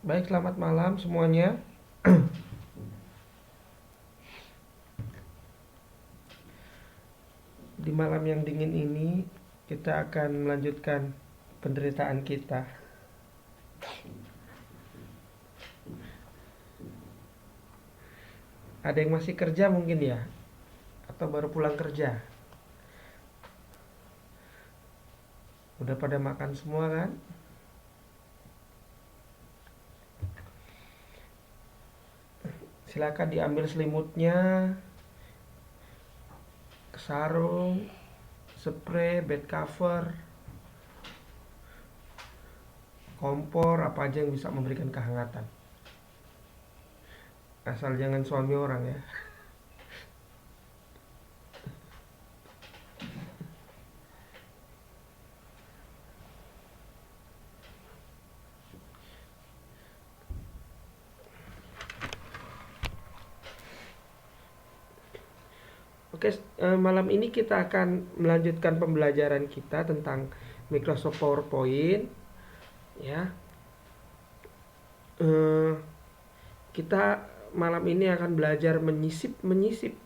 Baik, selamat malam semuanya. Di malam yang dingin ini, kita akan melanjutkan penderitaan kita. Ada yang masih kerja mungkin ya? Atau baru pulang kerja? Udah pada makan semua kan? Silakan diambil selimutnya, sarung, spray, bed cover, kompor, apa aja yang bisa memberikan kehangatan. Asal jangan suami orang ya. Oke, malam ini kita akan melanjutkan pembelajaran kita tentang Microsoft PowerPoint ya. Eh, kita malam ini akan belajar menyisip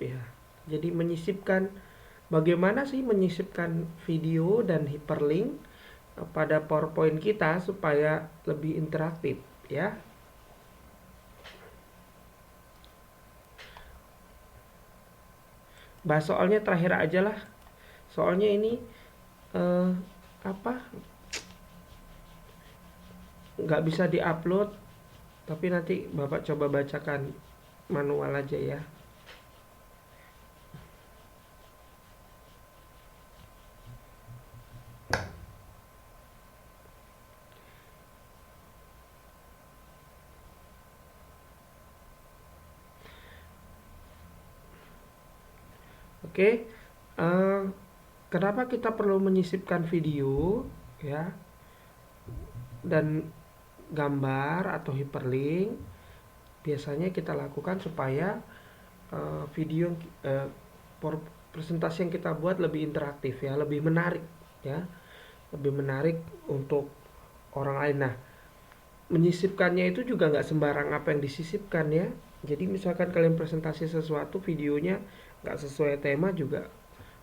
ya. Jadi menyisipkan bagaimana sih menyisipkan video dan hyperlink pada PowerPoint kita supaya lebih interaktif ya. Bahas soalnya terakhir aja lah. Soalnya ini eh, apa nggak bisa diupload, tapi nanti Bapak coba bacakan manual aja ya. Oke, eh, kenapa kita perlu menyisipkan video ya dan gambar atau hyperlink? Biasanya kita lakukan supaya video eh, presentasi yang kita buat lebih interaktif ya, lebih menarik ya, lebih menarik untuk orang lain. Nah, menyisipkannya itu juga nggak sembarang apa yang disisipkan ya. Jadi misalkan kalian presentasi sesuatu, videonya nggak sesuai tema juga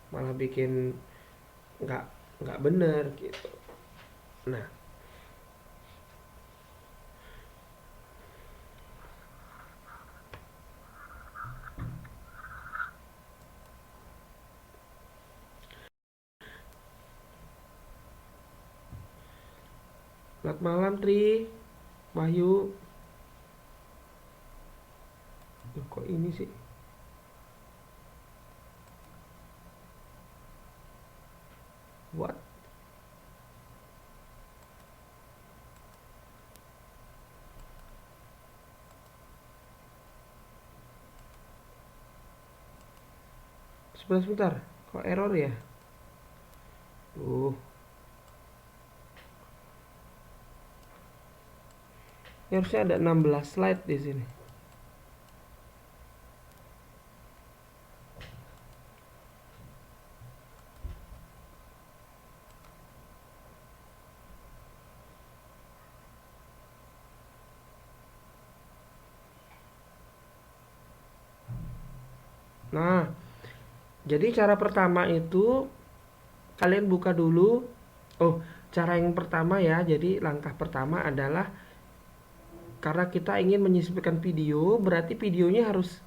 malah bikin nggak nggak bener gitu. Nah, selamat malam Tri, Wahyu. Loh, kok ini sih? What? Sebentar, sebentar. Kok error ya? Ini harusnya ada 16 slide di sini. Nah, jadi cara pertama itu kalian buka dulu. Oh, cara yang pertama ya. Jadi langkah pertama adalah karena kita ingin menyisipkan video, berarti videonya harus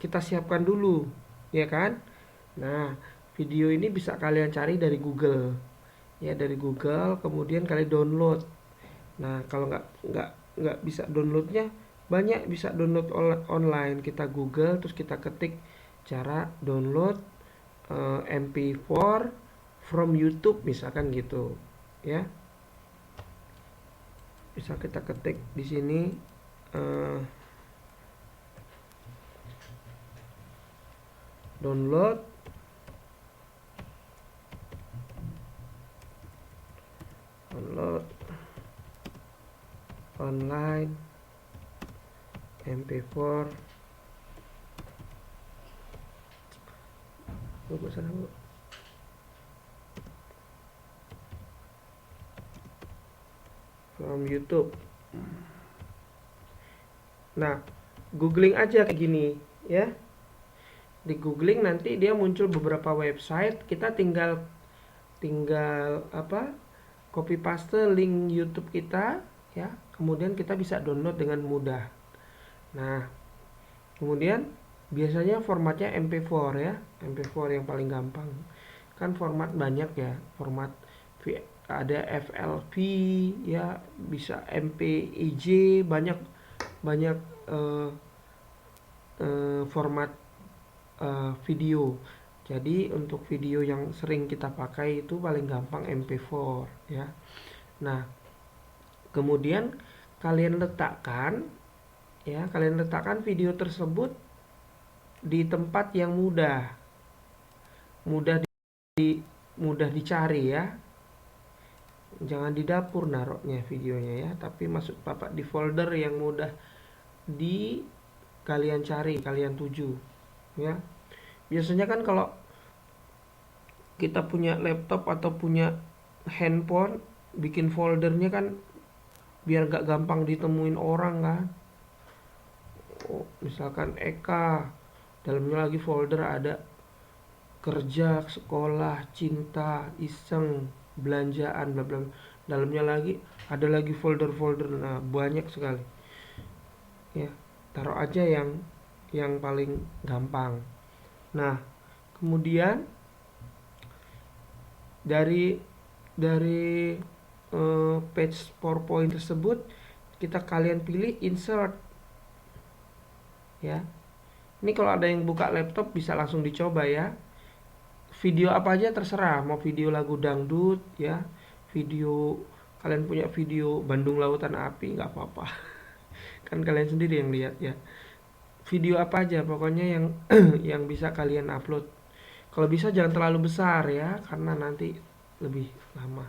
kita siapkan dulu, ya kan? Nah, video ini bisa kalian cari dari Google, ya dari Google, kemudian kalian download. Nah, kalau nggak bisa downloadnya, banyak bisa download online. Kita Google, terus kita ketik cara download MP4 from YouTube, misalkan gitu, ya. Bisa kita ketik di sini eh, download download online MP4. Bu sana bu. From YouTube. Nah, googling aja kayak gini ya. Di googling nanti dia muncul beberapa website, kita tinggal tinggal apa? Copy paste link YouTube kita ya. Kemudian kita bisa download dengan mudah. Nah, kemudian biasanya formatnya MP4 ya, MP4 yang paling gampang. Kan format banyak ya, format ada FLV ya, bisa MPEG, banyak banyak eh, format video. Jadi untuk video yang sering kita pakai itu paling gampang MP4 ya. Nah, kemudian kalian letakkan kalian letakkan video tersebut di tempat yang mudah mudah dicari ya. Jangan di dapur naruhnya videonya ya, tapi masuk Bapak di folder yang mudah di kalian cari, kalian tuju ya. Biasanya kan kalau kita punya laptop atau punya handphone, bikin foldernya kan biar gak gampang ditemuin orang kan. Oh, misalkan Eka, dalamnya lagi folder ada kerja, sekolah, cinta, iseng, belanjaan, bla bla. Dalamnya lagi ada lagi folder-folder, nah banyak sekali. Ya, taruh aja yang paling gampang. Nah, kemudian dari dari page PowerPoint tersebut kalian pilih insert ya. Ini kalau ada yang buka laptop bisa langsung dicoba ya. Video apa aja terserah, mau video lagu dangdut ya, video kalian punya video Bandung Lautan Api nggak apa-apa. Kan kalian sendiri yang lihat ya. Video apa aja pokoknya yang yang bisa kalian upload. Kalau bisa jangan terlalu besar ya, karena nanti lebih lama.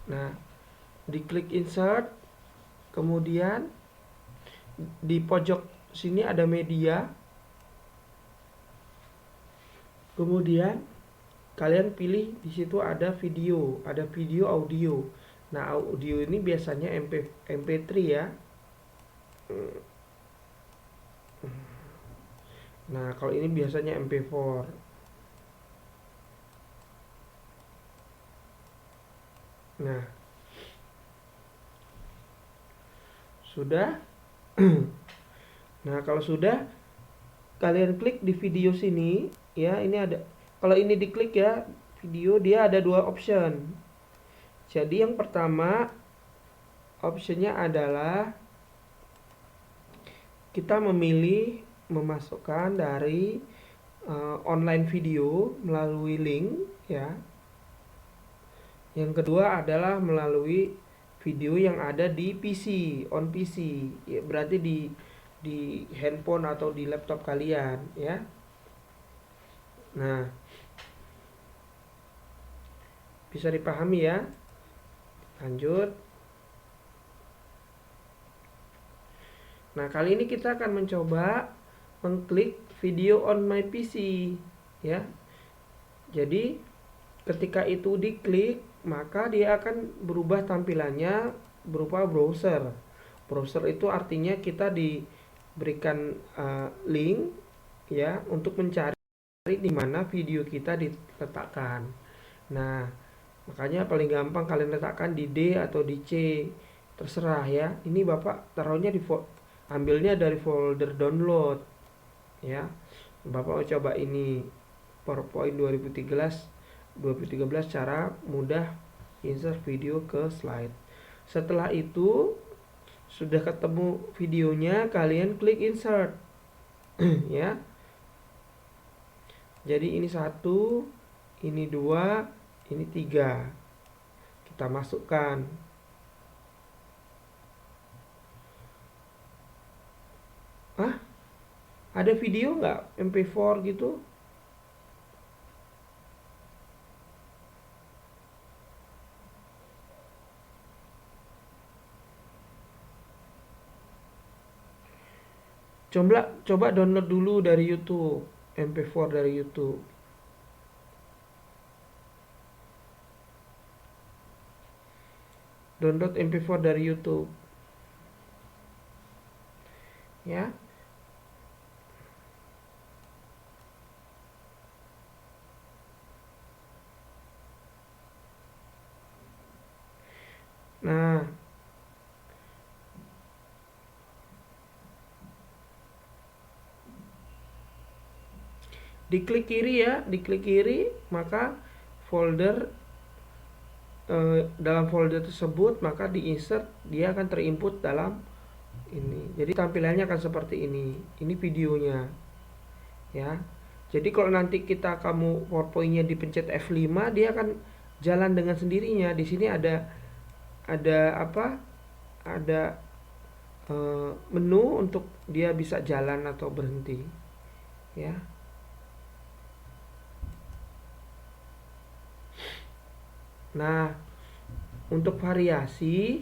Nah, diklik insert, kemudian di pojok sini ada media. Kemudian kalian pilih di situ ada video audio. Nah, audio ini biasanya MP3 ya. Nah, kalau ini biasanya MP4. Nah, sudah. Nah, kalau sudah, kalian klik di video sini ya. Ini ada, kalau ini diklik ya video, dia ada dua option. Jadi yang pertama optionnya adalah kita memilih memasukkan dari online video melalui link ya. Yang kedua adalah melalui video yang ada di PC, on PC. Ya, berarti di handphone atau di laptop kalian ya. Nah, bisa dipahami ya. Lanjut. Nah, kali ini kita akan mencoba mengklik video on my PC ya. Jadi, ketika itu diklik, maka dia akan berubah tampilannya berupa browser. Browser itu artinya kita diberikan link ya untuk mencari di mana video kita diletakkan. Nah, makanya paling gampang kalian letakkan di D atau di C, terserah ya. Ini Bapak taruhnya ambilnya dari folder download ya. Bapak mau coba ini PowerPoint 2013 cara mudah insert video ke slide. Setelah itu sudah ketemu videonya, kalian klik insert ya. Jadi ini 1, ini 2, ini 3. Kita masukkan. Ada video nggak MP4 gitu? Coba download dulu dari YouTube, MP4 dari YouTube. download MP4 dari YouTube ya. Nah, diklik kiri ya, diklik kiri, maka folder dalam folder tersebut maka di insert, dia akan terinput dalam ini. Jadi tampilannya akan seperti ini. Ini videonya ya. Jadi kalau nanti kamu PowerPoint-nya dipencet F5, dia akan jalan dengan sendirinya. Di sini ada apa? Ada menu untuk dia bisa jalan atau berhenti ya. Nah, untuk variasi,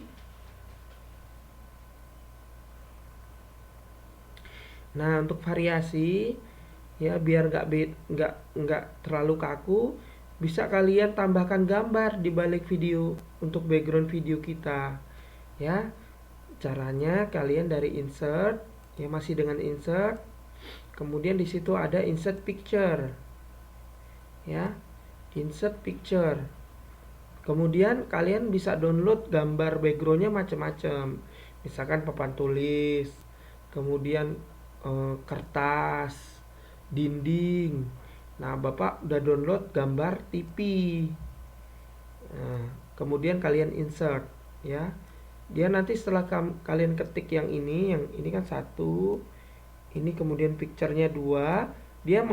ya biar nggak terlalu kaku, bisa kalian tambahkan gambar di balik video untuk background video kita ya. Caranya kalian dari insert, ya masih dengan insert, kemudian di situ ada insert picture ya, insert picture. Kemudian kalian bisa download gambar backgroundnya macam-macam, misalkan papan tulis, kemudian kertas, dinding. Nah, Bapak udah download gambar TV. Nah, kemudian kalian insert ya. Dia nanti setelah kalian ketik yang ini kan satu, ini kemudian picture-nya dua, dia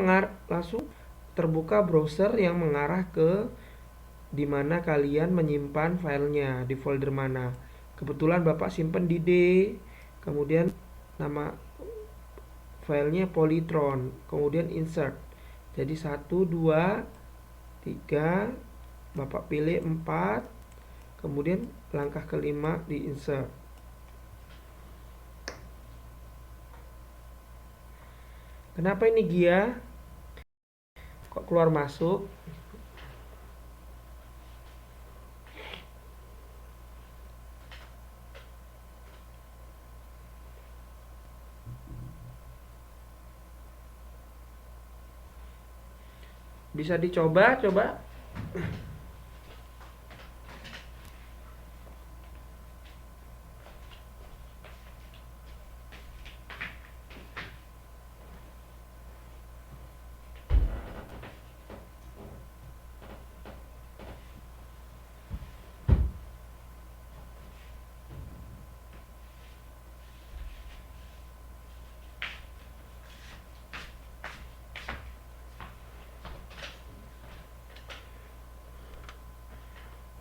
langsung terbuka browser yang mengarah ke di mana kalian menyimpan filenya, di folder mana. Kebetulan Bapak simpen di D, kemudian nama filenya Polytron, kemudian insert. Jadi 1, 2, 3, Bapak pilih 4, kemudian langkah kelima di insert. Kenapa ini Gia? Kok keluar masuk? Bisa dicoba, coba.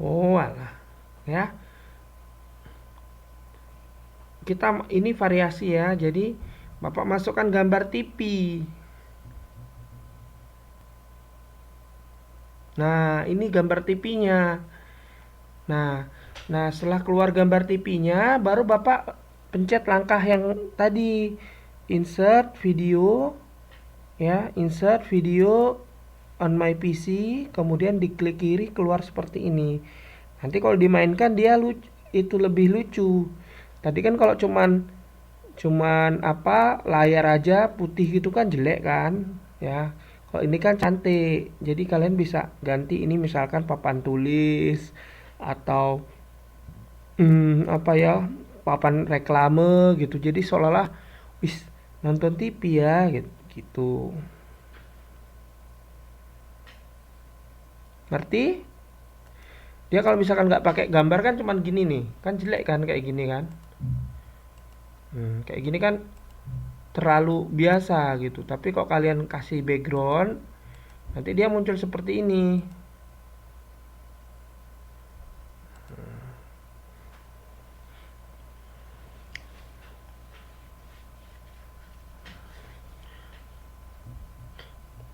Oh, alah. Ya. Kita ini variasi ya. Jadi Bapak masukkan gambar TV. Nah, ini gambar TV-nya. Nah, setelah keluar gambar TV-nya, baru Bapak pencet langkah yang tadi, insert video, ya, insert video on my PC, kemudian diklik kiri keluar seperti ini. Nanti kalau dimainkan dia itu lebih lucu. Tadi kan kalau cuman apa layar aja putih gitu kan jelek kan, ya. Kalau ini kan cantik, jadi kalian bisa ganti ini misalkan papan tulis atau apa ya, papan reklame gitu. Jadi seolah-olah wis nonton TV ya gitu. Ngerti? Dia kalau misalkan nggak pakai gambar kan cuman gini nih, kan jelek kan kayak gini kan. Kayak gini kan terlalu biasa gitu. Tapi kok kalian kasih background, nanti dia muncul seperti ini.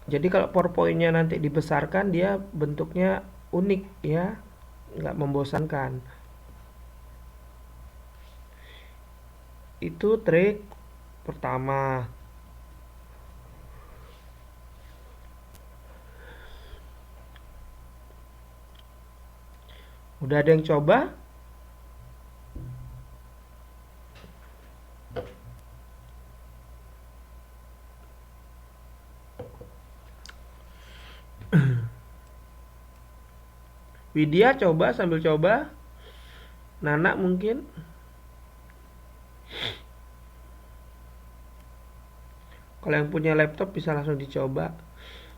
Jadi kalau PowerPoint-nya nanti dibesarkan, dia bentuknya unik ya, nggak membosankan. Itu trik pertama. Udah ada yang coba? Widya coba sambil coba. Nana mungkin. Kalau yang punya laptop bisa langsung dicoba.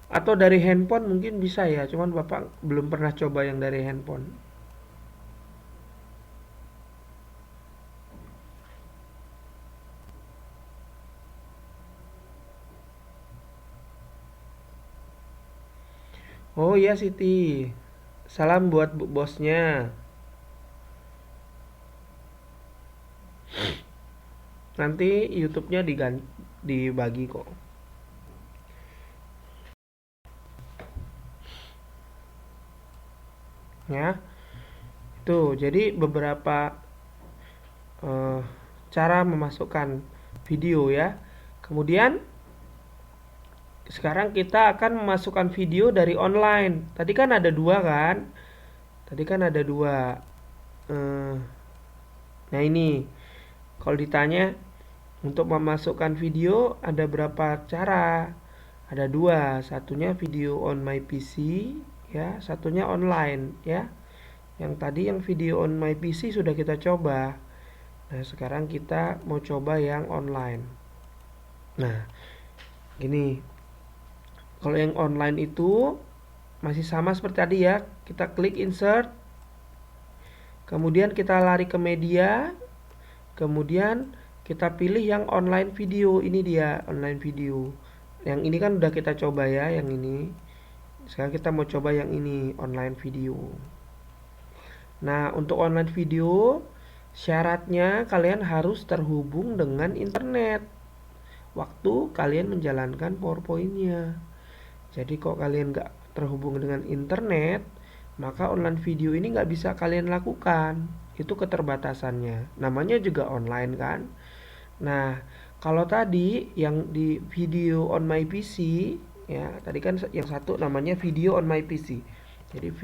Atau dari handphone mungkin bisa ya, cuman Bapak belum pernah coba yang dari handphone. Oh iya Siti, salam buat bosnya. Nanti YouTube-nya dibagi kok. Ya, itu jadi beberapa eh, cara memasukkan video ya. Kemudian sekarang kita akan memasukkan video dari online. Tadi kan ada dua kan? Tadi kan ada dua. Eh, nah ini, kalau ditanya untuk memasukkan video ada berapa cara? Ada dua, satunya video on my PC ya, satunya online ya. Yang tadi yang video on my PC sudah kita coba. Nah, sekarang kita mau coba yang online. Nah, gini. Kalau yang online itu masih sama seperti tadi ya. Kita klik insert. Kemudian kita lari ke media. Kemudian kita pilih yang online video. Ini dia online video. Yang ini kan udah kita coba ya, yang ini. Sekarang kita mau coba yang ini, online video. Nah, untuk online video, syaratnya kalian harus terhubung dengan internet waktu kalian menjalankan PowerPoint-nya. Jadi kalau kalian nggak terhubung dengan internet, maka online video ini nggak bisa kalian lakukan. Itu keterbatasannya. Namanya juga online kan. Nah, kalau tadi yang di video on my PC, ya tadi kan yang satu namanya video on my PC. Jadi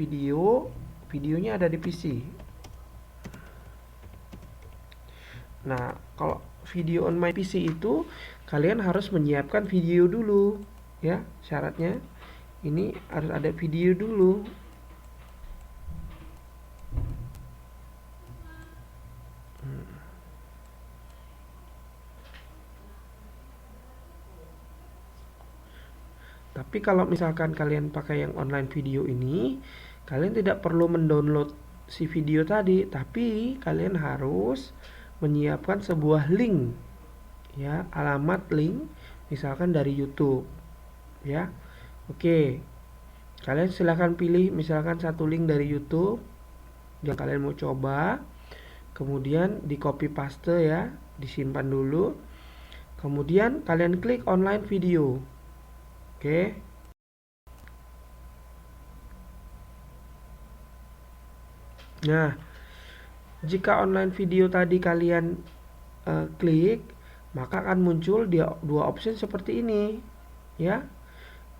videonya ada di PC. Nah, kalau video on my PC itu kalian harus menyiapkan video dulu, ya. Syaratnya ini harus ada video dulu. Tapi kalau misalkan kalian pakai yang online video ini, kalian tidak perlu mendownload si video tadi, tapi kalian harus menyiapkan sebuah link, ya, alamat link, misalkan dari YouTube, ya. Oke, kalian silahkan pilih misalkan satu link dari YouTube yang kalian mau coba, kemudian di copy paste ya, disimpan dulu, kemudian kalian klik online video. Oke. Nah, jika online video tadi kalian klik, maka akan muncul dua option seperti ini, ya.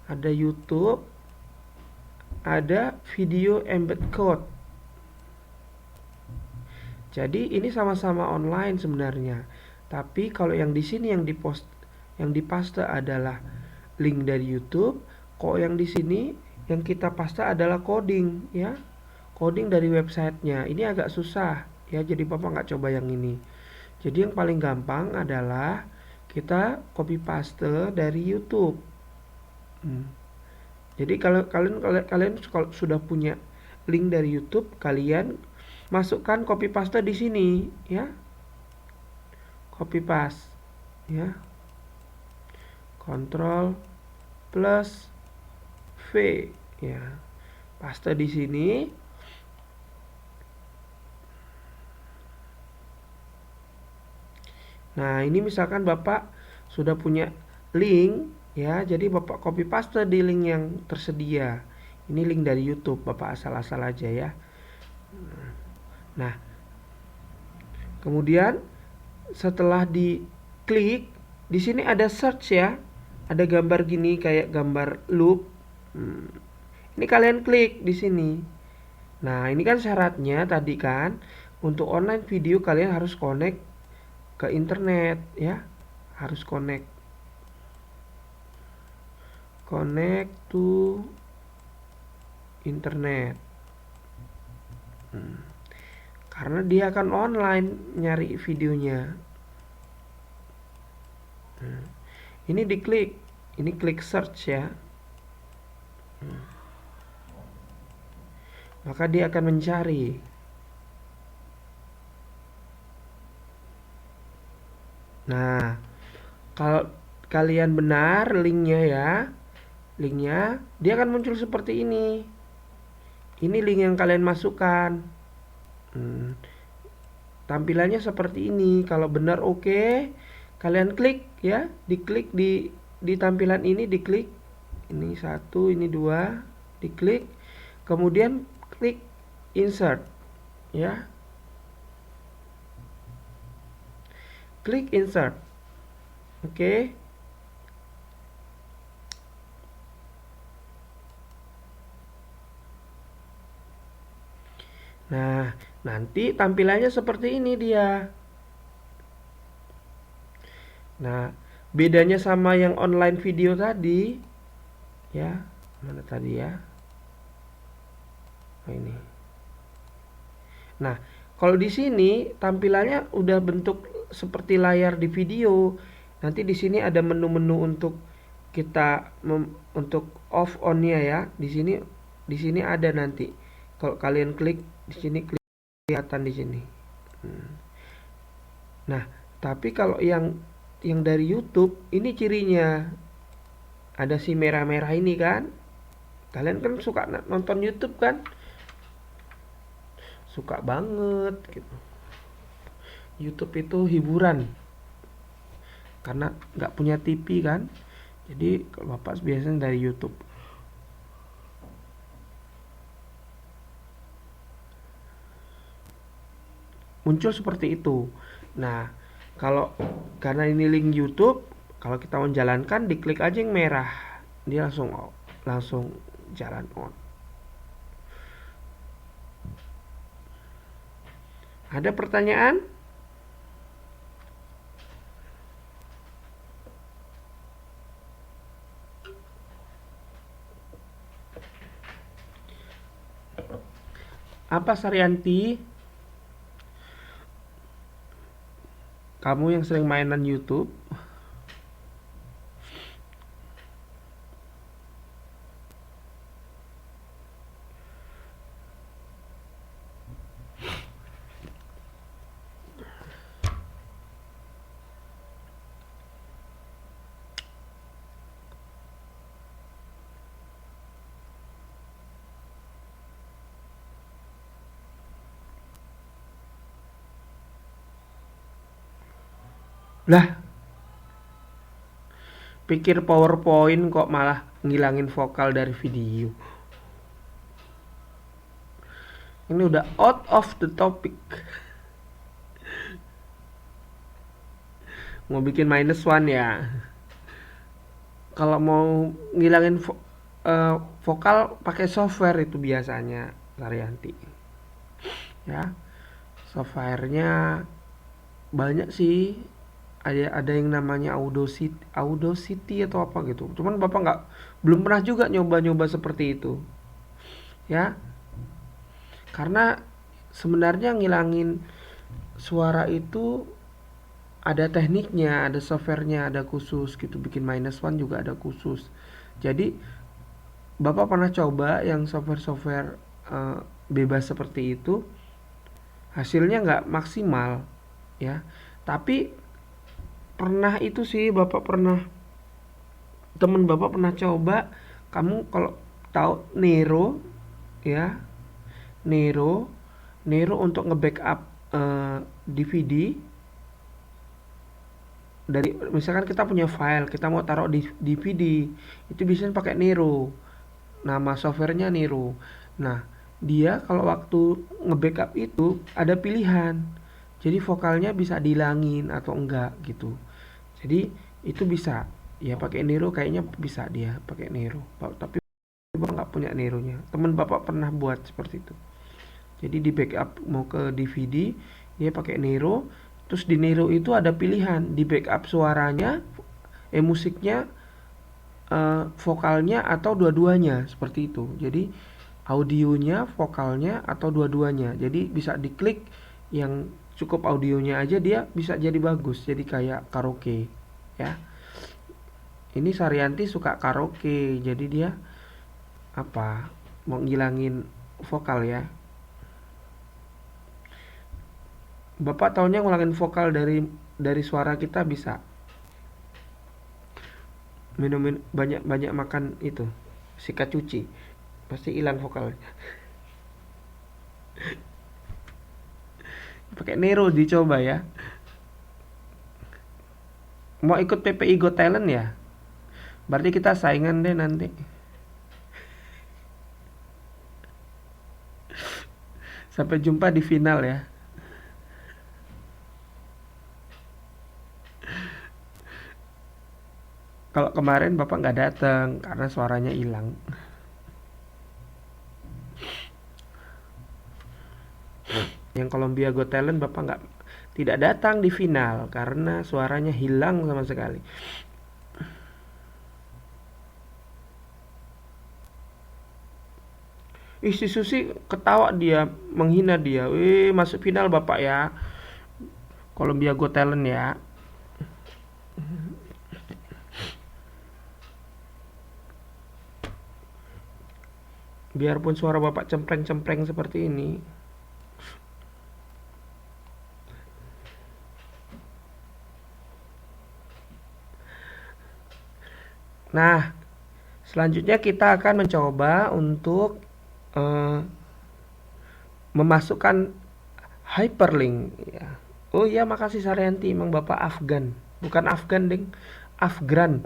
Ada YouTube, ada video embed code. Jadi ini sama-sama online sebenarnya. Tapi kalau yang di sini yang dipaste adalah link dari YouTube, kok yang di sini yang kita paste adalah coding ya. Coding dari websitenya. Ini agak susah ya, jadi Bapak nggak coba yang ini. Jadi yang paling gampang adalah kita copy paste dari YouTube. Jadi kalau kalian kalau sudah punya link dari YouTube, kalian masukkan copy paste di sini ya. Copy paste ya. Ctrl plus V ya. Paste di sini. Nah, ini misalkan Bapak sudah punya link ya, jadi Bapak copy paste di link yang tersedia. Ini link dari YouTube, Bapak asal-asal aja ya. Nah, kemudian setelah diklik, di sini ada search ya. Ada gambar gini kayak gambar loop. Ini kalian klik di sini. Nah, ini kan syaratnya tadi kan untuk online video kalian harus connect ke internet ya. Harus connect to internet. Karena dia akan online nyari videonya. Ini diklik, ini klik search ya. Maka dia akan mencari. Nah, kalau kalian benar linknya ya, linknya dia akan muncul seperti ini. Ini link yang kalian masukkan. Tampilannya seperti ini. Kalau benar oke, kalian klik ya, diklik di tampilan ini, diklik. Ini 1, ini 2, diklik. Kemudian klik insert ya. Klik insert. Oke. Nah, nanti tampilannya seperti ini dia. Nah, bedanya sama yang online video tadi, ya, mana tadi ya? Oh, ini. Nah, kalau di sini tampilannya udah bentuk seperti layar di video. Nanti di sini ada menu-menu untuk kita untuk off on-nya ya. Di sini ada nanti. Kalau kalian klik di sini, kelihatan di sini. Nah, tapi kalau yang dari YouTube ini cirinya ada si merah-merah ini kan. Kalian kan suka nonton YouTube kan? Suka banget gitu. YouTube itu hiburan. Karena nggak punya TV kan. Jadi kalau Bapak biasanya dari YouTube. Muncul seperti itu. Nah, kalau karena ini link YouTube, kalau kita mau jalankan diklik aja yang merah. Dia langsung jalan on. Ada pertanyaan? Apa Saryanti? Kamu yang sering mainan YouTube? Lah, pikir PowerPoint kok malah ngilangin vokal dari video. Ini udah out of the topic. Mau bikin -1 ya. Kalau mau ngilangin vokal pakai software itu biasanya, Saryanti. Ya. Softwarenya banyak sih. Ada yang namanya Audacity atau apa gitu. Cuman Bapak belum pernah juga nyoba-nyoba seperti itu. Ya. Karena sebenarnya ngilangin suara itu ada tekniknya, ada softwarenya, ada khusus gitu. Bikin -1 juga ada khusus. Jadi Bapak pernah coba yang software-software bebas seperti itu, hasilnya nggak maksimal ya. Tapi pernah itu sih temen Bapak pernah coba. Kamu kalau tahu Nero ya, Nero untuk nge-backup DVD dari, misalkan kita punya file, kita mau taruh di DVD, itu biasanya pakai Nero. Nama softwarenya Nero. Nah, dia kalau waktu nge-backup itu ada pilihan. Jadi vokalnya bisa dihilangin atau enggak gitu. Jadi itu bisa. Ya pakai Nero kayaknya bisa dia pakai Nero. Tapi Bapak nggak punya Neronya. Teman Bapak pernah buat seperti itu. Jadi di backup mau ke DVD, dia pakai Nero. Terus di Nero itu ada pilihan di backup suaranya, musiknya, vokalnya atau dua-duanya seperti itu. Jadi audionya, vokalnya, atau dua-duanya. Jadi bisa diklik yang cukup audionya aja, dia bisa jadi bagus, jadi kayak karaoke ya. Ini Saryanti suka karaoke, jadi dia apa, mau ngilangin vokal ya. Bapak taunya ngulangin vokal dari suara kita bisa. Minum banyak banyak makan itu, sikat cuci, pasti hilang vokalnya. Pakai Nero dicoba ya. Mau ikut PPI Got Talent ya? Berarti kita saingan deh nanti. Sampai jumpa di final ya. Kalau kemarin Bapak nggak datang karena suaranya hilang. Yang Columbia Got Talent Bapak nggak tidak datang di final karena suaranya hilang sama sekali. Si Susi ketawa dia, menghina dia. Masuk final Bapak ya. Columbia Got Talent ya. Biarpun suara Bapak cempreng-cempreng seperti ini. Nah, selanjutnya kita akan mencoba untuk eh, memasukkan hyperlink ya. Oh iya, makasih Saryanti, emang Bapak Afgan. Bukan Afgan, ding. Afgran.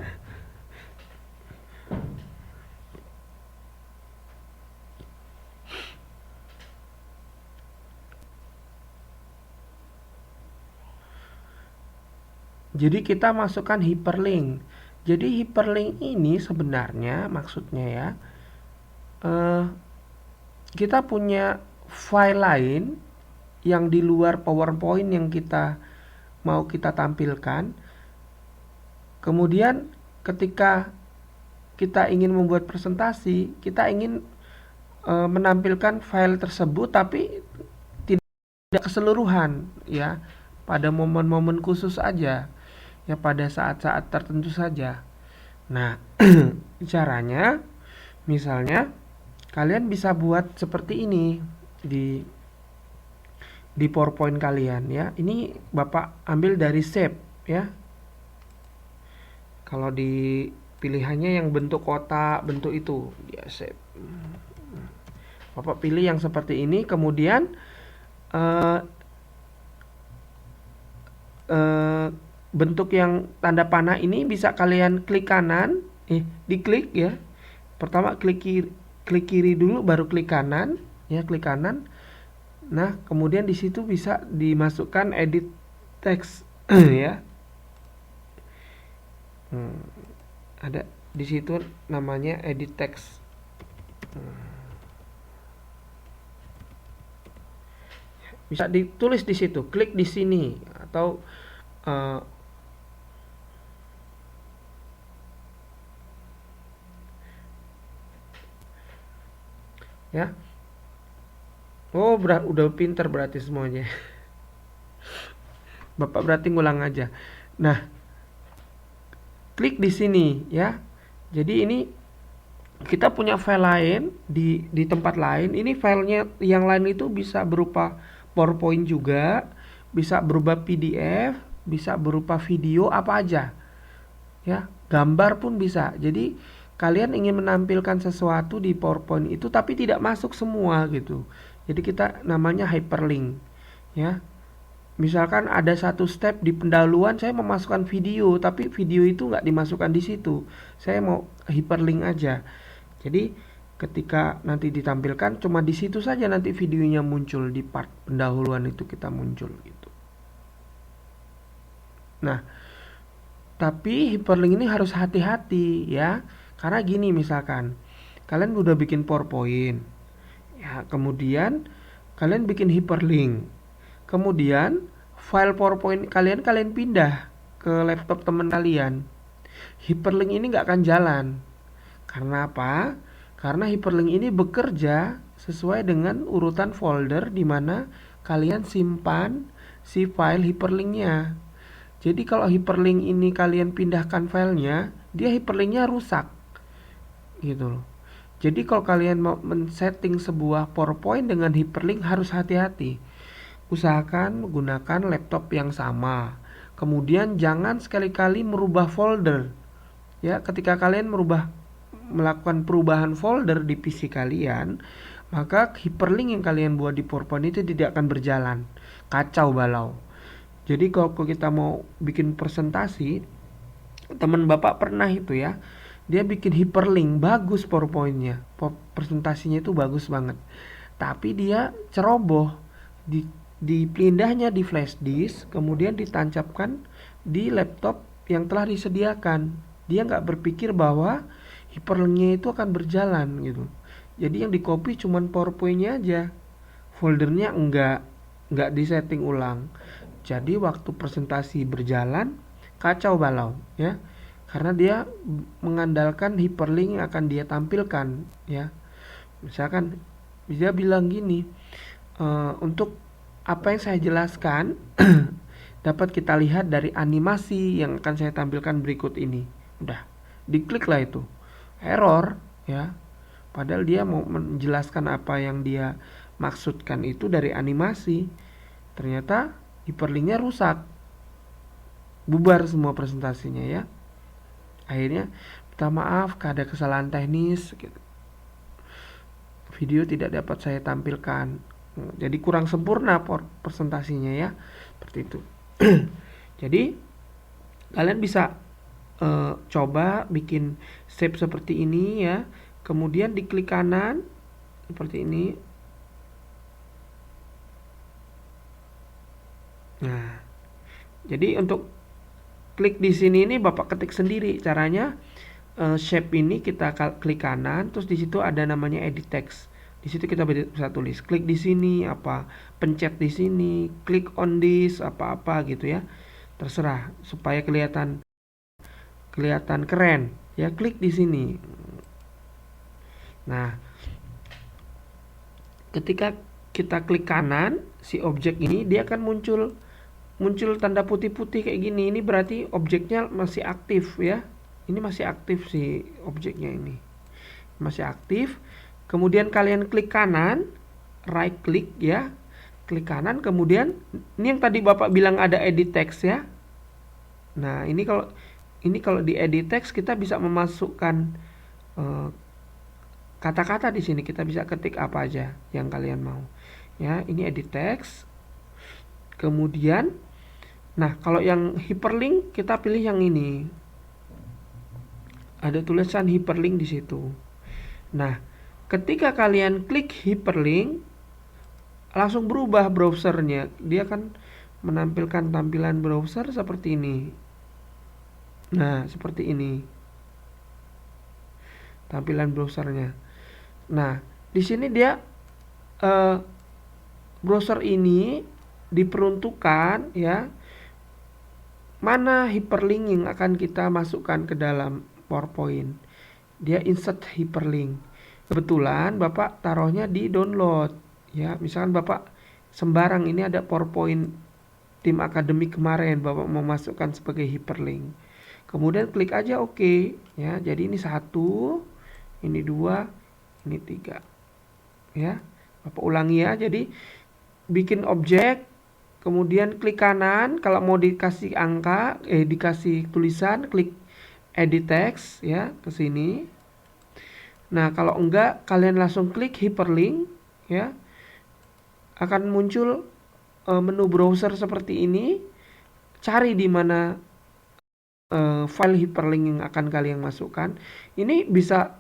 Jadi kita masukkan hyperlink. Jadi hyperlink ini sebenarnya maksudnya ya, eh, kita punya file lain yang di luar PowerPoint yang mau kita tampilkan. Kemudian ketika kita ingin membuat presentasi, kita ingin menampilkan file tersebut tapi tidak keseluruhan ya, pada momen-momen khusus aja ya, pada saat-saat tertentu saja. Nah, caranya misalnya kalian bisa buat seperti ini di PowerPoint kalian ya. Ini Bapak ambil dari shape ya. Kalau di pilihannya yang bentuk kotak, bentuk itu dia shape. Bapak pilih yang seperti ini, kemudian eh, bentuk yang tanda panah ini bisa kalian klik kanan, diklik ya. Pertama klik kiri dulu, baru klik kanan, ya klik kanan. Nah, kemudian di situ bisa dimasukkan edit text ya. Ada di situ namanya edit text. Bisa ditulis di situ, klik di sini atau ya. Oh, udah pinter berarti semuanya. Bapak berarti ngulang aja. Nah, klik di sini ya. Jadi ini kita punya file lain di tempat lain. Ini filenya yang lain itu bisa berupa PowerPoint juga, bisa berupa PDF, bisa berupa video, apa aja. Ya, gambar pun bisa. Jadi kalian ingin menampilkan sesuatu di PowerPoint itu tapi tidak masuk semua gitu. Jadi kita namanya hyperlink ya. Misalkan ada satu step di pendahuluan saya memasukkan video, tapi video itu nggak dimasukkan di situ. Saya mau hyperlink aja. Jadi ketika nanti ditampilkan cuma di situ saja nanti videonya muncul, di part pendahuluan itu kita muncul gitu. Nah, tapi hyperlink ini harus hati-hati ya. Karena gini, misalkan kalian udah bikin PowerPoint ya, kemudian kalian bikin hyperlink. Kemudian file PowerPoint kalian pindah ke laptop teman kalian. Hyperlink ini nggak akan jalan. Karena apa? Karena hyperlink ini bekerja sesuai dengan urutan folder di mana kalian simpan si file hyperlinknya. Jadi kalau hyperlink ini kalian pindahkan filenya, dia hyperlinknya rusak, gitu loh. Jadi kalau kalian mau men-setting sebuah PowerPoint dengan hyperlink harus hati-hati. Usahakan menggunakan laptop yang sama. Kemudian jangan sekali-kali merubah folder. Ya, ketika kalian melakukan perubahan folder di PC kalian, maka hyperlink yang kalian buat di PowerPoint itu tidak akan berjalan. Kacau balau. Jadi kalau kita mau bikin presentasi, teman Bapak pernah itu ya, dia bikin hyperlink, bagus PowerPoint-nya. Presentasinya itu bagus banget. Tapi dia ceroboh. Dipindahnya di flash disk, kemudian ditancapkan di laptop yang telah disediakan. Dia nggak berpikir bahwa hyperlinknya itu akan berjalan gitu. Jadi yang di copy cuman PowerPoint-nya aja, foldernya nggak disetting ulang. Jadi waktu presentasi berjalan kacau balau ya, karena dia mengandalkan hyperlink yang akan dia tampilkan ya. Misalkan dia bilang gini, untuk apa yang saya jelaskan dapat kita lihat dari animasi yang akan saya tampilkan berikut ini. Udah, diklik lah itu. Error ya. Padahal dia mau menjelaskan apa yang dia maksudkan itu dari animasi. Ternyata hyperlinknya rusak. Bubar semua presentasinya ya. Akhirnya minta maaf, ada kesalahan teknis gitu. Video tidak dapat saya tampilkan. Jadi kurang sempurna presentasinya ya. Seperti itu. Jadi kalian bisa coba bikin shape seperti ini ya. Kemudian diklik kanan seperti ini. Nah, jadi untuk klik di sini ini Bapak ketik sendiri caranya. Shape ini kita klik kanan, terus di situ ada namanya edit text. Di situ kita bisa tulis, klik di sini apa, pencet di sini, klik on this apa-apa gitu ya. Terserah supaya kelihatan keren ya, klik di sini. Nah, ketika kita klik kanan si objek ini, dia akan muncul tanda putih-putih kayak gini. Ini berarti objeknya masih aktif ya. Ini masih aktif si objeknya ini. Masih aktif. Kemudian kalian klik kanan, right click ya. Klik kanan, kemudian ini yang tadi Bapak bilang ada edit text ya. Nah, ini kalau di edit text kita bisa memasukkan kata-kata di sini. Kita bisa ketik apa aja yang kalian mau. Ya, ini edit text. Kemudian nah, kalau yang hyperlink kita pilih yang ini. Ada tulisan hyperlink di situ. Nah, ketika kalian klik hyperlink, langsung berubah browsernya. Dia akan menampilkan tampilan browser seperti ini. Nah, seperti ini. Tampilan browsernya. Nah, di sini dia browser ini diperuntukkan ya, mana hyperlink yang akan kita masukkan ke dalam PowerPoint. Dia insert hyperlink. Kebetulan Bapak taruhnya di download ya. Misalkan Bapak sembarang, ini ada PowerPoint tim akademik kemarin, Bapak mau masukkan sebagai hyperlink. Kemudian klik aja oke ya. Jadi ini 1, ini 2, ini 3 ya. Bapak ulangi ya. Jadi bikin objek, kemudian klik kanan. Kalau mau dikasih angka, dikasih tulisan, klik edit text ya, ke sini. Nah, kalau enggak, kalian langsung klik hyperlink ya. Akan muncul menu browser seperti ini. Cari di mana file hyperlink yang akan kalian masukkan. Ini bisa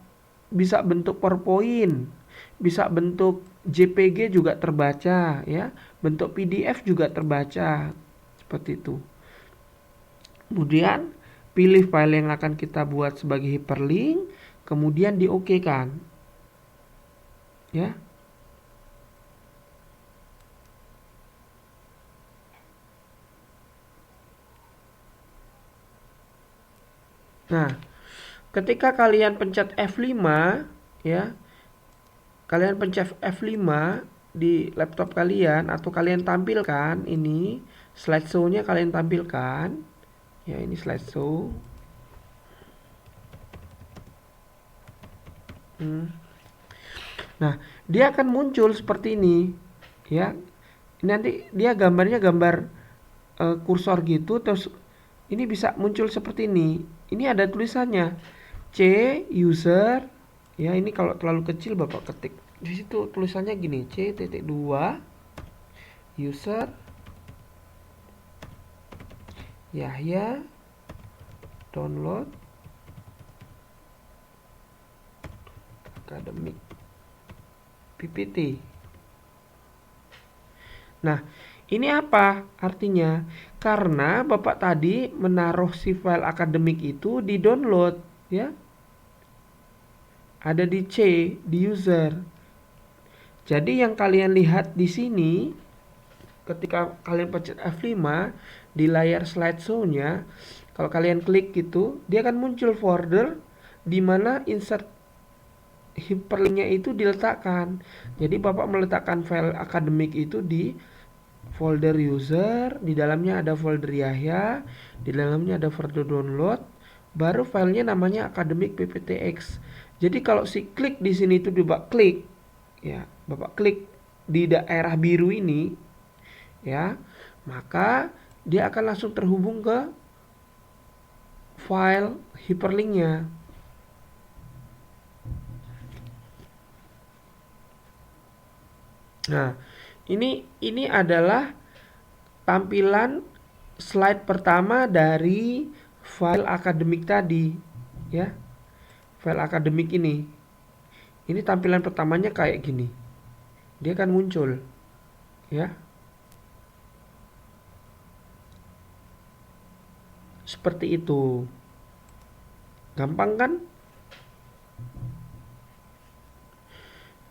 bentuk PowerPoint, bisa bentuk JPG juga terbaca ya, bentuk PDF juga terbaca seperti itu. Kemudian pilih file yang akan kita buat sebagai hyperlink, kemudian di-OK-kan ya. Nah, ketika kalian pencet F5 ya. Kalian pencet F5 di laptop kalian atau kalian tampilkan ini slideshow-nya, kalian tampilkan. Ya, ini slideshow. Nah, dia akan muncul seperti ini, ya. Nanti dia gambarnya gambar kursor gitu, terus ini bisa muncul seperti ini. Ini ada tulisannya C user, ya. Ini kalau terlalu kecil Bapak ketik di situ tulisannya gini, C.2 user Yahya download akademik PPT. Nah, ini apa artinya? Karena Bapak tadi menaruh si file akademik itu di download, ya. Ada di C, di user. Jadi yang kalian lihat di sini ketika kalian pencet F5 di layar slideshow-nya, kalau kalian klik gitu, dia akan muncul folder di mana insert hyperlink-nya itu diletakkan. Jadi Bapak meletakkan file akademik itu di folder user, di dalamnya ada folder Yahya, di dalamnya ada folder download, baru filenya namanya akademik PPTX. Jadi kalau si klik di sini itu Bapak klik, ya, Bapak klik di daerah biru ini, ya, maka dia akan langsung terhubung ke file hyperlinknya. Nah, ini adalah tampilan slide pertama dari file akademik tadi, ya. File akademik ini. Ini tampilan pertamanya kayak gini. Dia akan muncul, ya. Seperti itu. Gampang kan?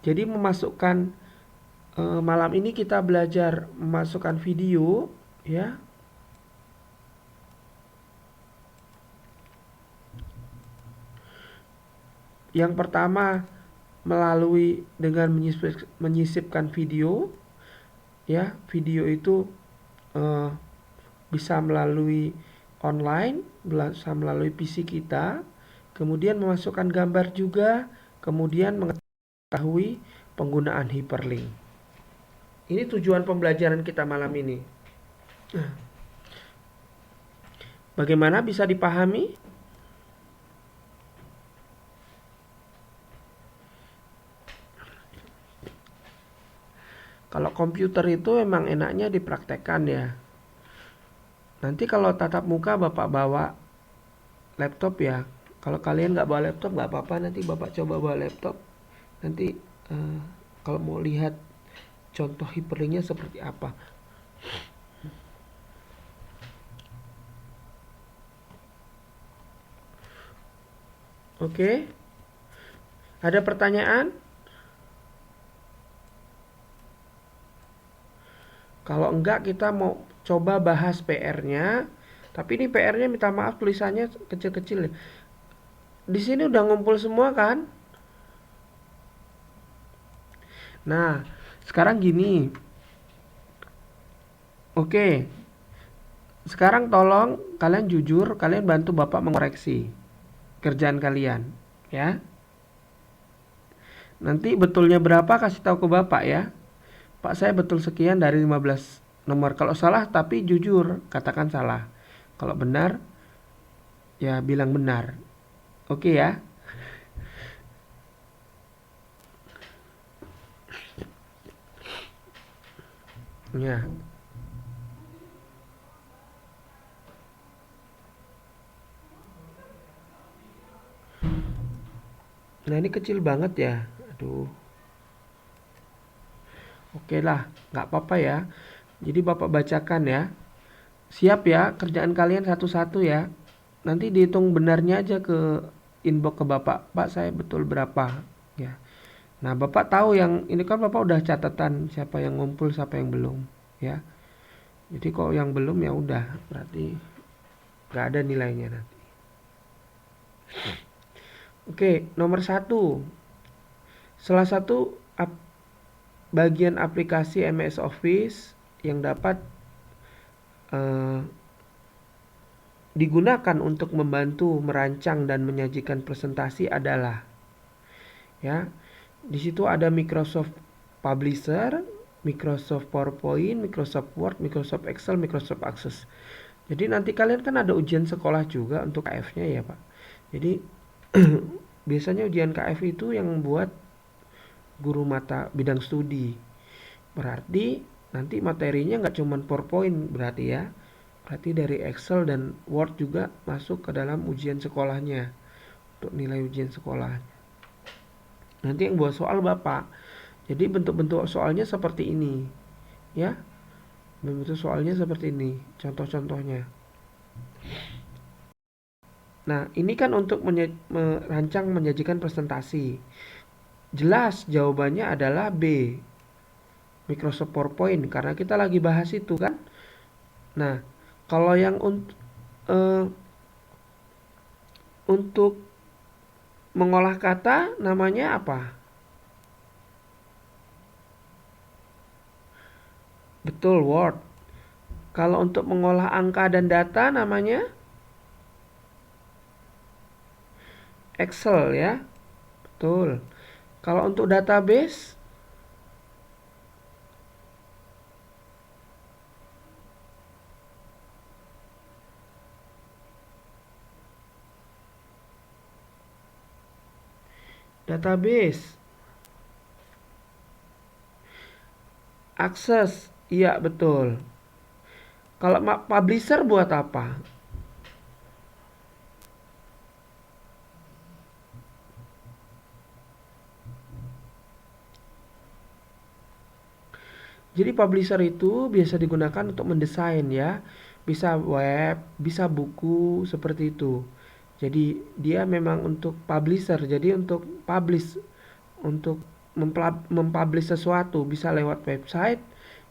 Jadi memasukkan malam ini kita belajar memasukkan video, ya. Yang pertama melalui dengan menyisipkan video, ya. Video itu bisa melalui online, bisa melalui PC kita, kemudian memasukkan gambar juga, kemudian mengetahui penggunaan hyperlink. Ini tujuan pembelajaran kita malam ini. Bagaimana bisa dipahami? Kalau komputer itu memang enaknya dipraktekkan, ya. Nanti kalau tatap muka Bapak bawa laptop, ya. Kalau kalian nggak bawa laptop nggak apa-apa, nanti Bapak coba bawa laptop. Nanti kalau mau lihat contoh hyperlinknya seperti apa. Oke. Ada pertanyaan? Kalau enggak kita mau coba bahas PR-nya. Tapi ini PR-nya minta maaf tulisannya kecil-kecil. Di sini udah ngumpul semua kan? Nah, sekarang gini. Oke. Sekarang tolong kalian jujur, kalian bantu Bapak mengoreksi kerjaan kalian, ya. Nanti betulnya berapa kasih tahu ke Bapak, ya. Pak, saya betul sekian dari 15 nomor. Kalau salah tapi jujur, katakan salah. Kalau benar, ya bilang benar. Oke, ya. Ya. Nah, ini kecil banget ya. Aduh. Oke lah, nggak apa-apa ya. Jadi Bapak bacakan ya. Siap ya, kerjaan kalian satu-satu ya. Nanti dihitung benarnya aja ke inbox ke Bapak. Pak, saya betul berapa ya. Nah, Bapak tahu yang ini kan Bapak udah catatan siapa yang ngumpul, siapa yang belum ya. Jadi kalau yang belum ya udah, berarti nggak ada nilainya nanti. Oke, nomor 1. Salah satu bagian aplikasi MS Office yang dapat eh, digunakan untuk membantu merancang dan menyajikan presentasi adalah, ya, di situ ada Microsoft Publisher, Microsoft PowerPoint, Microsoft Word, Microsoft Excel, Microsoft Access. Jadi nanti kalian kan ada ujian sekolah juga untuk KF-nya ya Pak. Jadi biasanya ujian KF itu yang buat guru mata bidang studi. Berarti nanti materinya nggak cuma PowerPoint berarti ya. Berarti dari Excel dan Word juga masuk ke dalam ujian sekolahnya. Untuk nilai ujian sekolah. Nanti yang buat soal Bapak. Jadi bentuk-bentuk soalnya seperti ini. Ya. Bentuk soalnya seperti ini. Contoh-contohnya. Nah, ini kan untuk merancang menyajikan presentasi. Jelas jawabannya adalah B. Microsoft PowerPoint karena kita lagi bahas itu kan. Nah, kalau yang untuk mengolah kata namanya apa? Betul, Word. Kalau untuk mengolah angka dan data namanya Excel ya. Betul. Kalau untuk database, database, akses, iya betul. Kalau publisher buat apa? Jadi publisher itu biasa digunakan untuk mendesain ya. Bisa web, bisa buku, seperti itu. Jadi dia memang untuk publisher, jadi untuk publish, untuk mempublish sesuatu, bisa lewat website,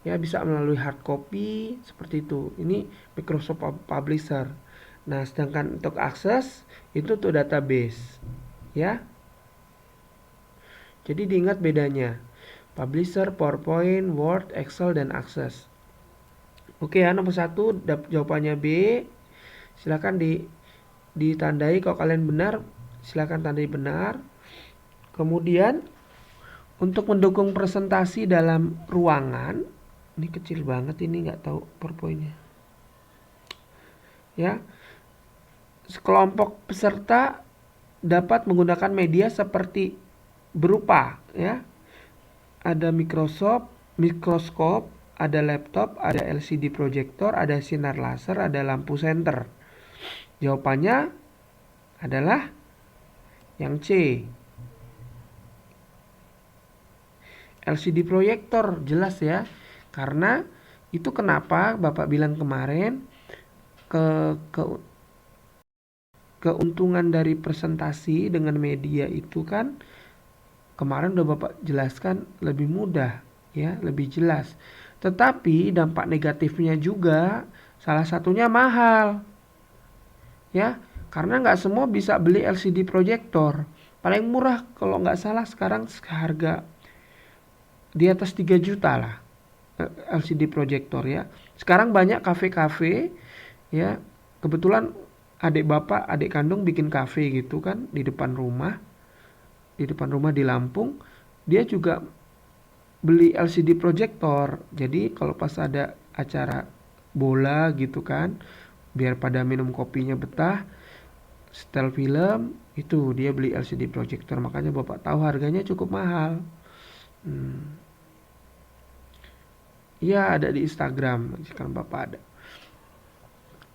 ya bisa melalui hard copy, seperti itu. Ini Microsoft Publisher. Nah, sedangkan untuk akses itu untuk database, ya. Jadi diingat bedanya. Publisher, PowerPoint, Word, Excel, dan Access. Oke ya, nomor 1 jawabannya B. Silakan ditandai kalau kalian benar, silakan tandai benar. Kemudian untuk mendukung presentasi dalam ruangan, ini kecil banget ini nggak tahu PowerPoint-nya. Ya, sekelompok peserta dapat menggunakan media seperti berupa ya, ada mikroskop, ada laptop, ada LCD proyektor, ada sinar laser, ada lampu senter. Jawabannya adalah yang C. LCD proyektor, jelas ya. Karena itu kenapa Bapak bilang kemarin keuntungan dari presentasi dengan media itu kan kemarin udah Bapak jelaskan lebih mudah ya, lebih jelas. Tetapi dampak negatifnya juga salah satunya mahal. Ya, karena nggak semua bisa beli LCD proyektor. Paling murah kalau nggak salah sekarang harga di atas 3 juta lah LCD proyektor ya. Sekarang banyak kafe-kafe ya. Kebetulan adik bapak, adik kandung bikin kafe gitu kan di depan rumah. Di depan rumah di Lampung. Dia juga beli LCD proyektor. Jadi kalau pas ada acara bola gitu kan, biar pada minum kopinya betah, setel film, itu dia beli LCD proyektor. Makanya bapak tahu harganya cukup mahal. Iya, ada di Instagram sekarang bapak ada.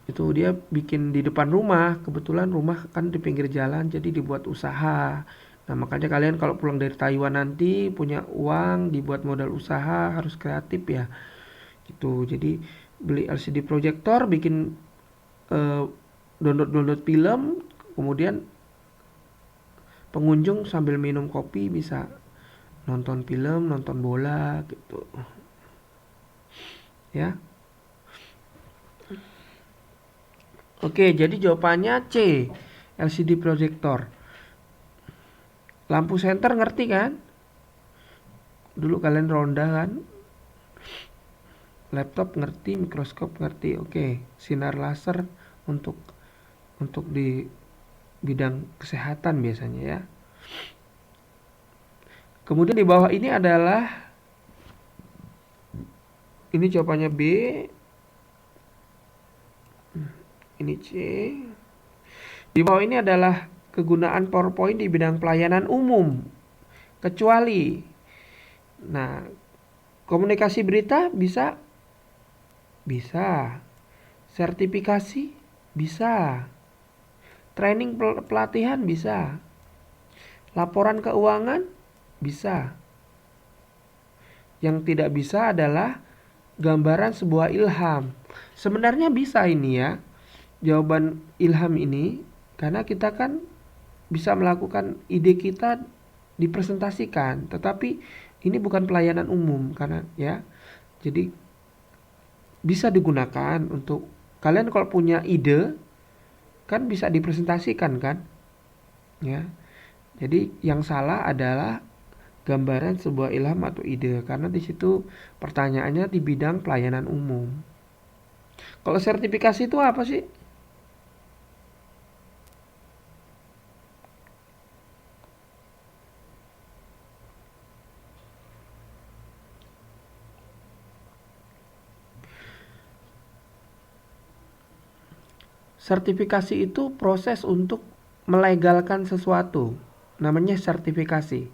Itu dia bikin di depan rumah. Kebetulan rumah kan di pinggir jalan, jadi dibuat usaha. Nah, makanya kalian kalau pulang dari Taiwan nanti punya uang, dibuat modal usaha, harus kreatif ya. Gitu. Jadi beli LCD proyektor, bikin download film, kemudian pengunjung sambil minum kopi bisa nonton film, nonton bola gitu. Ya. Oke, jadi jawabannya C. LCD proyektor. Lampu senter ngerti kan? Dulu kalian ronda kan, laptop ngerti, mikroskop ngerti. Oke, sinar laser untuk di bidang kesehatan biasanya ya. Kemudian di bawah ini adalah, ini jawabannya B, ini C. Di bawah ini adalah kegunaan PowerPoint di bidang pelayanan umum. Kecuali, nah, komunikasi berita bisa, bisa. Sertifikasi bisa. Training pelatihan bisa. Laporan keuangan bisa. Yang tidak bisa adalah gambaran sebuah ilham. Sebenarnya bisa ini ya, jawaban ilham ini, karena kita kan bisa melakukan ide kita dipresentasikan, tetapi ini bukan pelayanan umum karena ya. Jadi bisa digunakan untuk kalian kalau punya ide kan bisa dipresentasikan kan, ya. Jadi yang salah adalah gambaran sebuah ilham atau ide karena di situ pertanyaannya di bidang pelayanan umum. Kalau sertifikasi itu apa sih? Sertifikasi itu proses untuk melegalkan sesuatu. Namanya sertifikasi.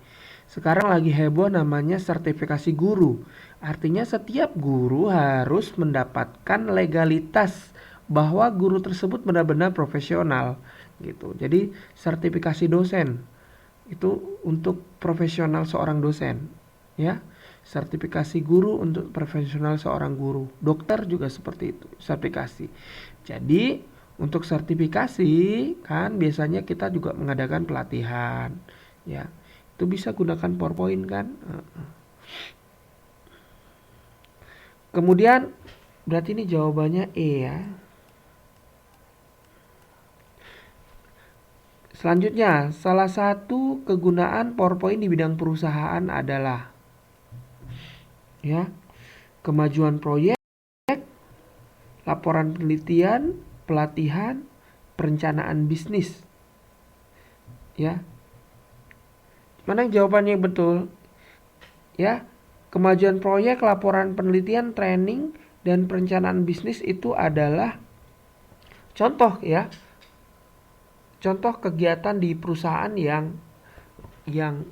Sekarang lagi heboh namanya sertifikasi guru. Artinya setiap guru harus mendapatkan legalitas bahwa guru tersebut benar-benar profesional gitu. Jadi sertifikasi dosen itu untuk profesional seorang dosen, ya. Sertifikasi guru untuk profesional seorang guru. Dokter juga seperti itu, sertifikasi. Jadi untuk sertifikasi kan biasanya kita juga mengadakan pelatihan, ya. Itu bisa gunakan PowerPoint kan. Kemudian berarti ini jawabannya E ya. Selanjutnya, salah satu kegunaan PowerPoint di bidang perusahaan adalah ya, kemajuan proyek, laporan penelitian, pelatihan, perencanaan bisnis. Ya. Mana yang jawabannya yang betul? Ya, kemajuan proyek, laporan penelitian, training, dan perencanaan bisnis itu adalah contoh ya. Contoh kegiatan di perusahaan yang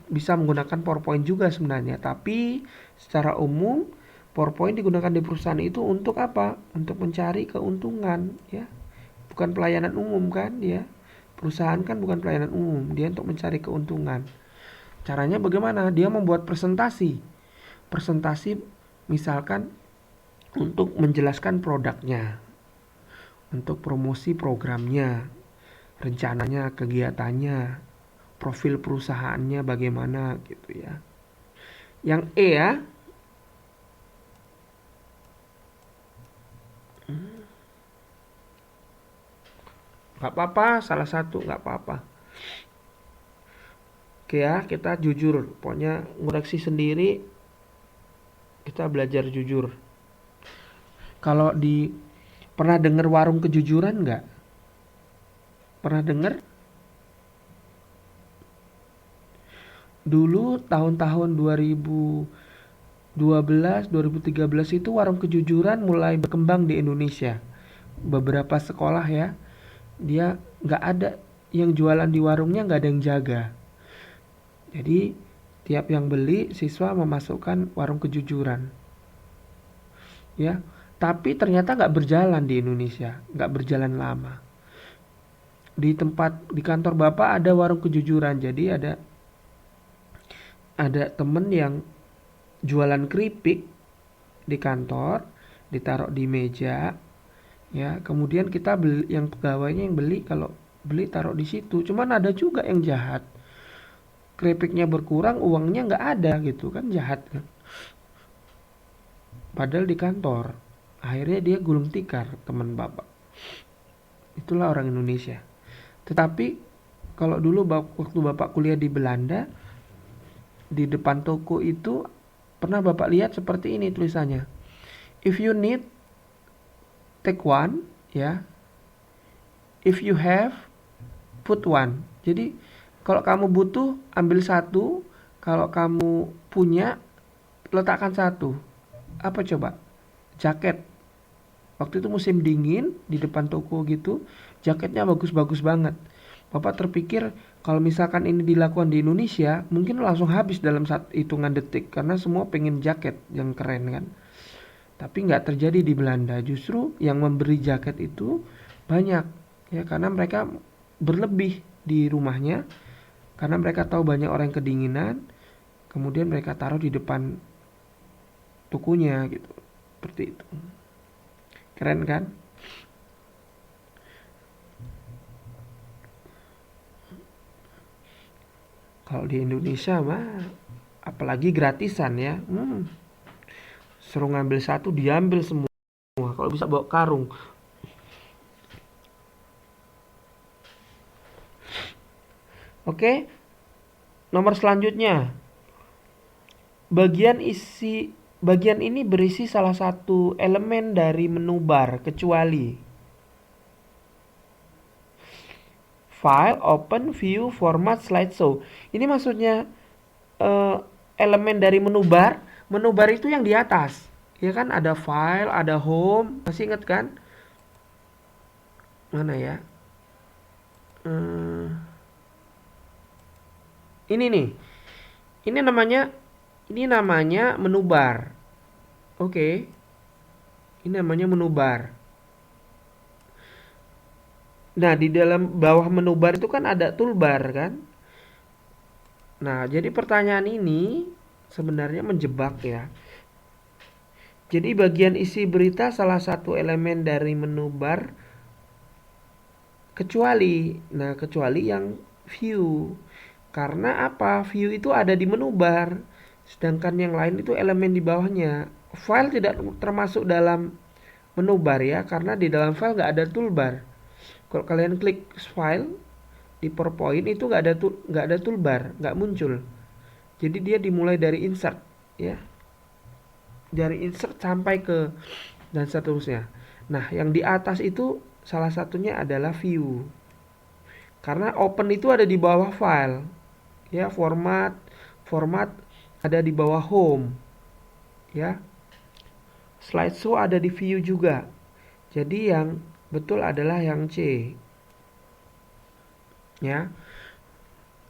bisa menggunakan PowerPoint juga sebenarnya. Tapi secara umum PowerPoint digunakan di perusahaan itu untuk apa? Untuk mencari keuntungan ya. Bukan pelayanan umum kan dia. Perusahaan kan bukan pelayanan umum, dia untuk mencari keuntungan. Caranya bagaimana? Dia membuat presentasi. Presentasi misalkan untuk menjelaskan produknya, untuk promosi programnya, rencananya, kegiatannya, profil perusahaannya bagaimana gitu ya. Yang E ya. Gak apa-apa, salah satu gak apa-apa. Oke ya, kita jujur. Pokoknya ngoreksi sendiri, kita belajar jujur. Kalau pernah dengar warung kejujuran nggak? Pernah dengar? Dulu tahun-tahun 2012, 2013 itu warung kejujuran mulai berkembang di Indonesia. Beberapa sekolah ya, dia nggak ada yang jualan di warungnya, nggak ada yang jaga. Jadi tiap yang beli siswa memasukkan warung kejujuran. Ya, tapi ternyata nggak berjalan di Indonesia, nggak berjalan lama. Di kantor bapak ada warung kejujuran, jadi ada temen yang jualan keripik di kantor, ditaruh di meja, ya. Kemudian kita beli, yang pegawainya yang beli, kalau beli taruh di situ. Cuman ada juga yang jahat, keripiknya berkurang, uangnya nggak ada gitu kan, jahat kan. Padahal di kantor, akhirnya dia gulung tikar teman bapak. Itulah orang Indonesia. Tetapi kalau dulu waktu bapak kuliah di Belanda, di depan toko itu pernah Bapak lihat seperti ini tulisannya. If you need, take one, ya. If you have, put one. Jadi kalau kamu butuh, ambil satu. Kalau kamu punya, letakkan satu. Apa coba? Jaket. Waktu itu musim dingin, di depan toko gitu, jaketnya bagus-bagus banget. Bapak terpikir kalau misalkan ini dilakukan di Indonesia, mungkin langsung habis dalam hitungan detik, karena semua pengen jaket yang keren kan. Tapi nggak terjadi di Belanda. Justru yang memberi jaket itu banyak, ya, karena mereka berlebih di rumahnya, karena mereka tahu banyak orang yang kedinginan, kemudian mereka taruh di depan tokonya gitu. Seperti itu. Keren kan? Kalau di Indonesia mah apalagi gratisan ya. Suruh ngambil satu diambil semua. Kalau bisa bawa karung. Oke, nomor selanjutnya. Bagian ini berisi salah satu elemen dari menu bar kecuali file, open, view, format, slideshow. Ini maksudnya eh, elemen dari menu bar. Menu bar itu yang di atas. Ya kan ada file, ada home. Masih ingat kan? Mana ya? Hmm, ini nih. Ini namanya menu bar. Oke. Ini namanya menu bar. Nah, di dalam bawah menu bar itu kan ada toolbar kan? Nah, jadi pertanyaan ini sebenarnya menjebak ya. Jadi bagian isi berita salah satu elemen dari menu bar kecuali. Nah, kecuali yang view. Karena apa? View itu ada di menu bar. Sedangkan yang lain itu elemen di bawahnya. File tidak termasuk dalam menu bar ya, karena di dalam file nggak ada toolbar. Kalau kalian klik file di PowerPoint itu nggak ada toolbar, nggak muncul. Jadi dia dimulai dari insert ya, dari insert sampai ke dan seterusnya. Nah, yang di atas itu salah satunya adalah view. Karena open itu ada di bawah file. Ya, format ada di bawah home. Ya. Slideshow ada di view juga. Jadi yang betul adalah yang C. Ya.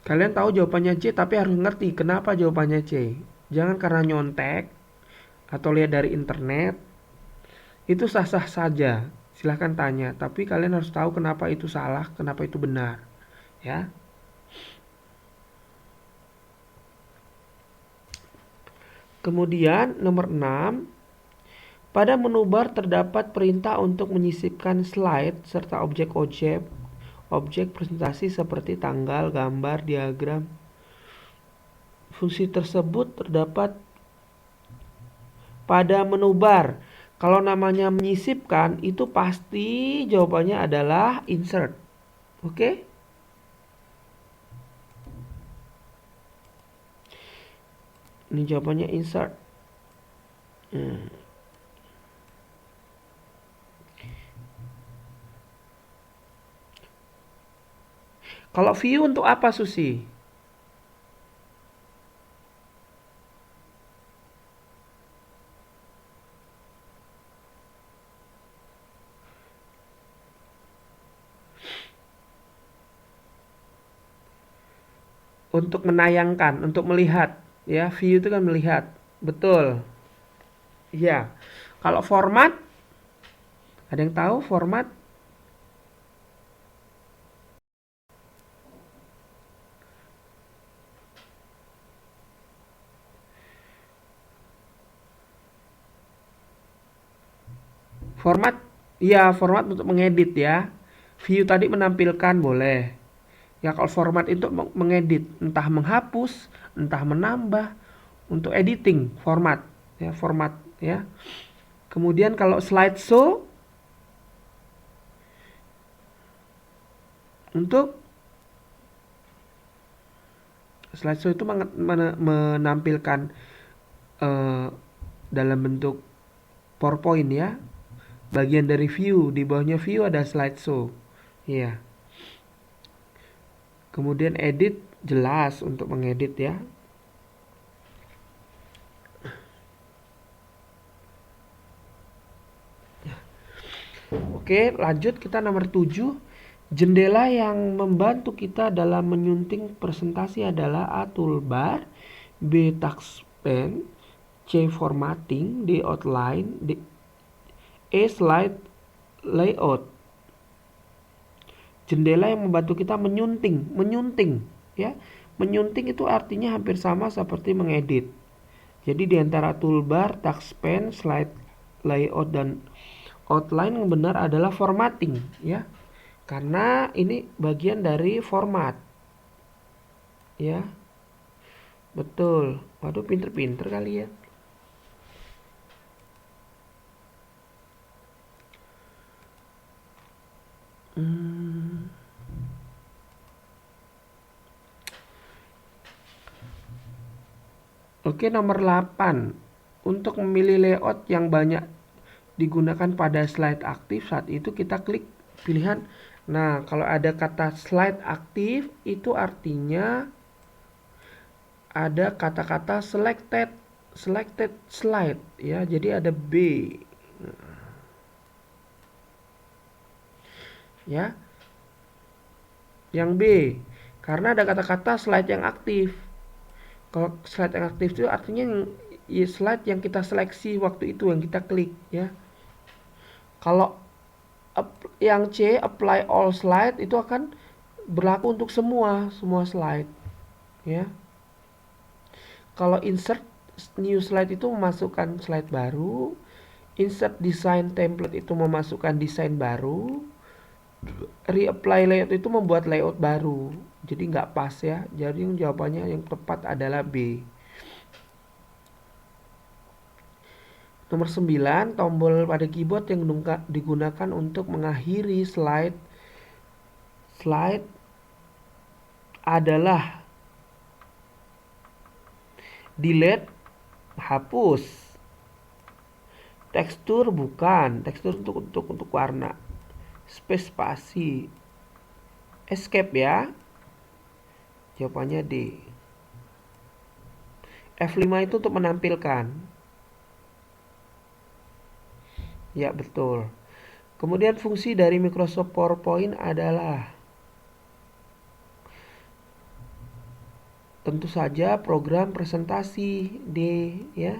Kalian tahu jawabannya C, tapi harus ngerti kenapa jawabannya C. Jangan karena nyontek atau lihat dari internet. Itu sah-sah saja. Silahkan tanya, tapi kalian harus tahu kenapa itu salah, kenapa itu benar. Ya. Kemudian nomor 6, pada menu bar terdapat perintah untuk menyisipkan slide serta objek presentasi seperti tanggal, gambar, diagram. Fungsi tersebut terdapat pada menu bar. Kalau namanya menyisipkan, itu pasti jawabannya adalah insert. Oke? Ini jawabannya insert. Kalau view untuk apa, Susi? Untuk menayangkan, untuk melihat. Ya, view itu kan melihat. Betul. Ya. Kalau format, ada yang tahu format? Format, ya format untuk mengedit ya. View tadi menampilkan boleh. Ya kalau format itu mengedit, entah menghapus, entah menambah, untuk editing format, ya format ya. Kemudian kalau untuk slideshow itu menampilkan eh, dalam bentuk PowerPoint ya. Bagian dari view, di bawahnya view ada slideshow. Iya. Kemudian edit, jelas untuk mengedit ya. Oke, lanjut kita nomor 7. Jendela yang membantu kita dalam menyunting presentasi adalah A. Toolbar, B. Touchpen, C. Formatting, D. Outline, E. Slide Layout. Jendela yang membantu kita menyunting ya. Menyunting itu artinya hampir sama seperti mengedit. Jadi di antara toolbar, touchpen, slide layout dan outline yang benar adalah formatting ya. Karena ini bagian dari format. Ya. Betul. Waduh, pinter-pinter kali ya. Oke, nomor 8. Untuk memilih layout yang banyak digunakan pada slide aktif, saat itu kita klik pilihan. Nah, kalau ada kata slide aktif, itu artinya ada kata-kata selected slide ya. Jadi ada B. Ya. Yang B, karena ada kata-kata slide yang aktif. Kalau slide yang aktif itu artinya slide yang kita seleksi waktu itu, yang kita klik ya. Kalau yang C, apply all slide, itu akan berlaku untuk semua slide ya. Kalau insert new slide itu memasukkan slide baru, insert design template itu memasukkan desain baru, reapply layout itu membuat layout baru. Jadi nggak pas ya. Jadi jawabannya yang tepat adalah B. Nomor 9, tombol pada keyboard yang digunakan untuk mengakhiri slide adalah delete, hapus. Tekstur bukan, tekstur untuk warna. Space spasi. Escape ya. Jawabannya D. F5 itu untuk menampilkan. Ya, betul. Kemudian fungsi dari Microsoft PowerPoint adalah tentu saja program presentasi D ya.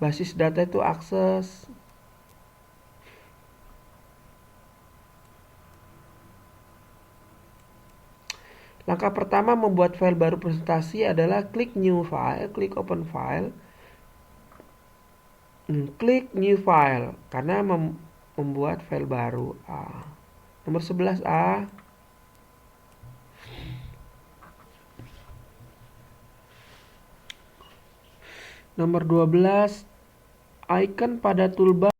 Basis data itu akses. Langkah pertama membuat file baru presentasi adalah klik new file, klik open file. Klik new file karena membuat file baru. Nomor 11A. Nomor 12, icon pada toolbar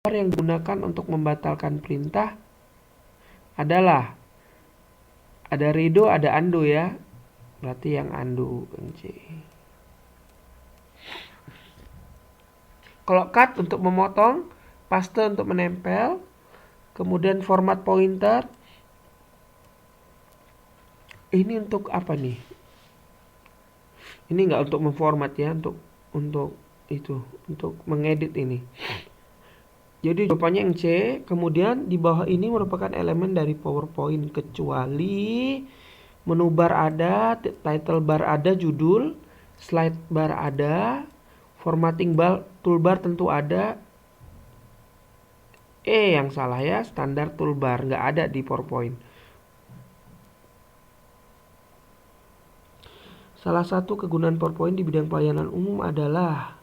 yang digunakan untuk membatalkan perintah adalah ada redo, ada undo ya. Berarti yang undo, C. Kalau cut untuk memotong, paste untuk menempel, kemudian format pointer. Ini untuk apa nih? Ini nggak untuk memformat ya, untuk mengedit ini. Jadi jawabannya yang C. Kemudian di bawah ini merupakan elemen dari PowerPoint kecuali menu bar ada, title bar ada, judul, slide bar ada, formatting bar, toolbar tentu ada. Yang salah ya, standar toolbar nggak ada di PowerPoint. Salah satu kegunaan PowerPoint di bidang pelayanan umum adalah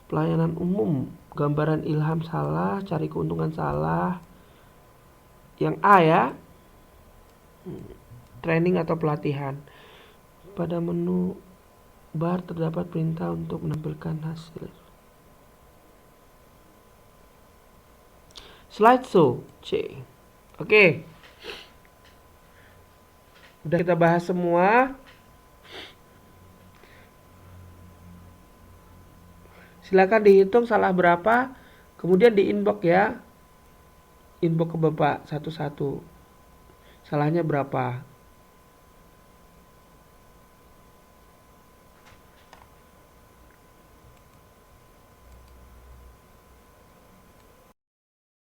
pelayanan umum, gambaran ilham salah, cari keuntungan salah. Yang A ya, training atau pelatihan. Pada menu bar terdapat perintah untuk menampilkan hasil. slideshow. C. Oke. Udah kita bahas semua. Silakan dihitung salah berapa, kemudian di inbox ya. Inbox ke Bapak satu-satu. Salahnya berapa?